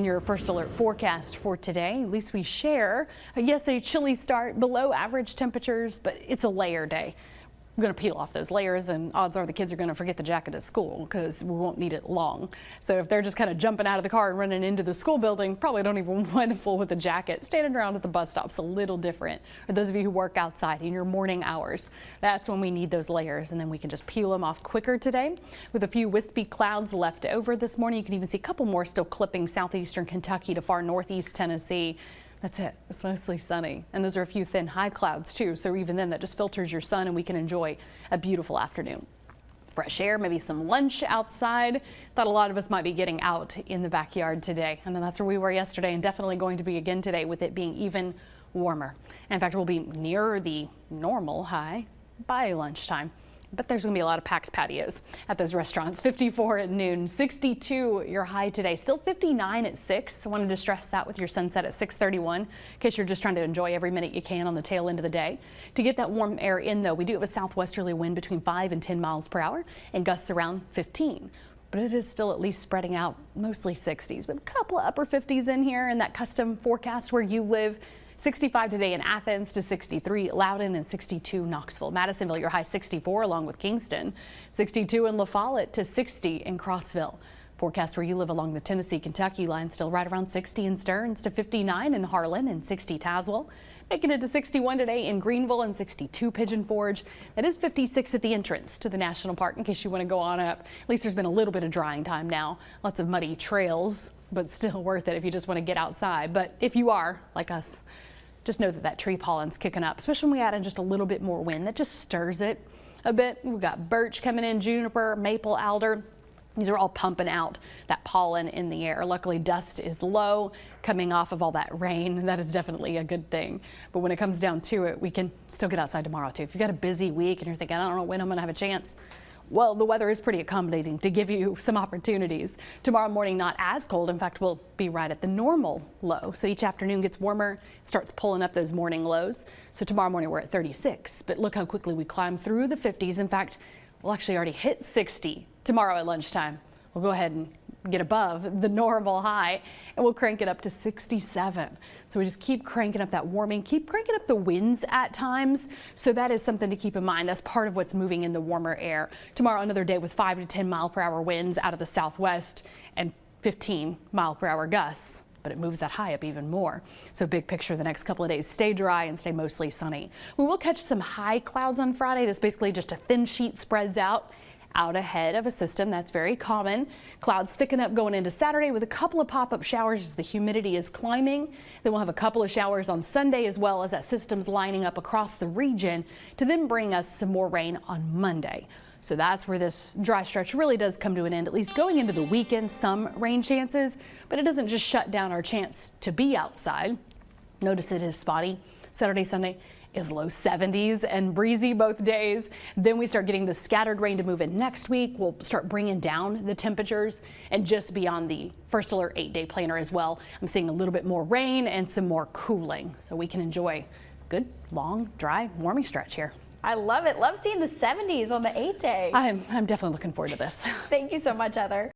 Your first alert forecast for today, at least we share, yes, a chilly start, below average temperatures, but it's a layer day. We're going to peel off those layers, and odds are the kids are going to forget the jacket at school because we won't need it long. So if they're just kind of jumping out of the car and running into the school building, probably don't even want to fool with a jacket. Standing around at the bus stop's a little different. For those of you who work outside in your morning hours, that's when we need those layers, and then we can just peel them off quicker today. With a few wispy clouds left over this morning, you can even see a couple more still clipping southeastern Kentucky to far northeast Tennessee. That's it. It's mostly sunny. And those are a few thin high clouds too. So even then that just filters your sun and we can enjoy a beautiful afternoon. Fresh air, maybe some lunch outside. Thought a lot of us might be getting out in the backyard today. And then that's where we were yesterday and definitely going to be again today with it being even warmer. And in fact, we'll be nearer the normal high by lunchtime. But there's going to be a lot of packed patios at those restaurants. 54 at noon, 62 your high today, still 59 at 6. I wanted to stress that with your sunset at 6:31 in case you're just trying to enjoy every minute you can on the tail end of the day. To get that warm air in, though, we do have a southwesterly wind between 5 and 10 miles per hour and gusts around 15. But it is still at least spreading out, mostly 60s, but a couple of upper 50s in here in that custom forecast where you live. 65 today in Athens to 63 Loudoun and 62 Knoxville. Madisonville, your high 64 along with Kingston. 62 in La Follette to 60 in Crossville. Forecast where you live along the Tennessee-Kentucky line still right around 60 in Stearns to 59 in Harlan and 60 Tazewell. Making it to 61 today in Greenville and 62 Pigeon Forge. That is 56 at the entrance to the national park in case you want to go on up. At least there's been a little bit of drying time now. Lots of muddy trails, but still worth it if you just want to get outside. But if you are like us, just know that tree pollen's kicking up, especially when we add in just a little bit more wind. That just stirs it a bit. We've got birch coming in, juniper, maple, alder. These are all pumping out that pollen in the air. Luckily, dust is low coming off of all that rain. That is definitely a good thing. But when it comes down to it, we can still get outside tomorrow, too. If you've got a busy week and you're thinking, I don't know when I'm going to have a chance, well, the weather is pretty accommodating to give you some opportunities. Tomorrow morning, not as cold. In fact, we'll be right at the normal low. So each afternoon gets warmer, starts pulling up those morning lows. So tomorrow morning, we're at 36. But look how quickly we climb through the 50s. In fact, we'll actually already hit 60 tomorrow at lunchtime. We'll go ahead and get above the normal high and we'll crank it up to 67. So we just keep cranking up that warming, keep cranking up the winds at times. So that is something to keep in mind. That's part of what's moving in the warmer air. Tomorrow, another day with 5 to 10 mile per hour winds out of the southwest and 15 mile per hour gusts. But it moves that high up even more. So big picture the next couple of days, stay dry and stay mostly sunny. We will catch some high clouds on Friday. That's basically just a thin sheet spreads out ahead of a system. That's very common. Clouds thicken up going into Saturday with a couple of pop-up showers as the humidity is climbing. Then we'll have a couple of showers on Sunday as well as that system's lining up across the region to then bring us some more rain on Monday. So that's where this dry stretch really does come to an end, at least going into the weekend, some rain chances, but it doesn't just shut down our chance to be outside. Notice it is spotty Saturday, Sunday. Is low 70s and breezy both days. Then we start getting the scattered rain to move in next week. We'll start bringing down the temperatures and just beyond the first alert 8-day planner as well. I'm seeing a little bit more rain and some more cooling so we can enjoy good, long, dry, warming stretch here. I love it. Love seeing the 70s on the 8-day. I'm definitely looking forward to this. Thank you so much, Heather.